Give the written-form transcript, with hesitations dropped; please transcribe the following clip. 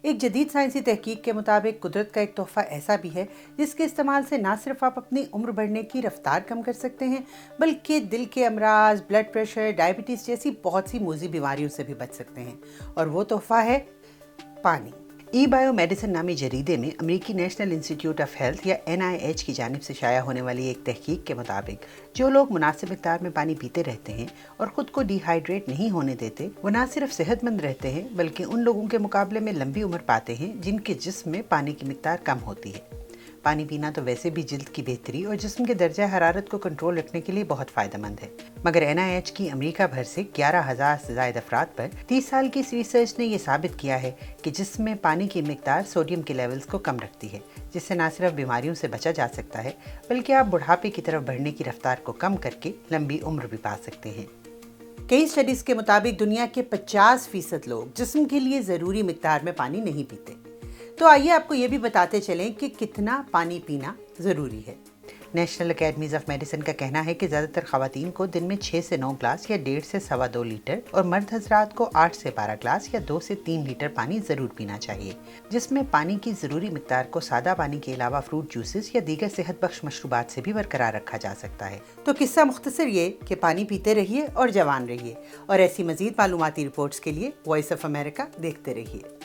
ایک جدید سائنسی تحقیق کے مطابق قدرت کا ایک تحفہ ایسا بھی ہے جس کے استعمال سے نہ صرف آپ اپنی عمر بڑھنے کی رفتار کم کر سکتے ہیں بلکہ دل کے امراض، بلڈ پریشر، ڈائبٹیز جیسی بہت سی موذی بیماریوں سے بھی بچ سکتے ہیں، اور وہ تحفہ ہے پانی۔ ای بایو میڈیسن نامی جریدے میں امریکی نیشنل انسٹی ٹیوٹ آف ہیلتھ یا NIH کی جانب سے شائع ہونے والی ایک تحقیق کے مطابق جو لوگ مناسب مقدار میں پانی پیتے رہتے ہیں اور خود کو ڈی ہائیڈریٹ نہیں ہونے دیتے، وہ نہ صرف صحت مند رہتے ہیں بلکہ ان لوگوں کے مقابلے میں لمبی عمر پاتے ہیں جن کے جسم میں پانی کی مقدار کم ہوتی ہے۔ پانی پینا تو ویسے بھی جلد کی بہتری اور جسم کے درجہ حرارت کو کنٹرول رکھنے کے لیے بہت فائدہ مند ہے، مگر NIH کی امریکہ بھر سے 11,000 سے زائد افراد پر 30 سال کی اس ریسرچ نے یہ ثابت کیا ہے کہ جسم میں پانی کی مقدار سوڈیم کے لیولز کو کم رکھتی ہے، جس سے نہ صرف بیماریوں سے بچا جا سکتا ہے بلکہ آپ بڑھاپے کی طرف بڑھنے کی رفتار کو کم کر کے لمبی عمر بھی پا سکتے ہیں۔ کئی اسٹڈیز کے مطابق دنیا کے 50% لوگ جسم کے لیے ضروری مقدار میں پانی نہیں پیتے۔ تو آئیے آپ کو یہ بھی بتاتے چلیں کہ کتنا پانی پینا ضروری ہے۔ نیشنل اکیڈمیز آف میڈیسن کا کہنا ہے کہ زیادہ تر خواتین کو دن میں 6 سے 9 گلاس یا 1.5 سے 2.25 لیٹر اور مرد حضرات کو 8 سے 12 گلاس یا 2 سے 3 لیٹر پانی ضرور پینا چاہیے، جس میں پانی کی ضروری مقدار کو سادہ پانی کے علاوہ فروٹ جوسز یا دیگر صحت بخش مشروبات سے بھی برقرار رکھا جا سکتا ہے۔ تو قصہ مختصر یہ کہ پانی پیتے رہیے اور جوان رہیے، اور ایسی مزید معلوماتی رپورٹس کے لیے وائس آف امریکہ دیکھتے رہیے۔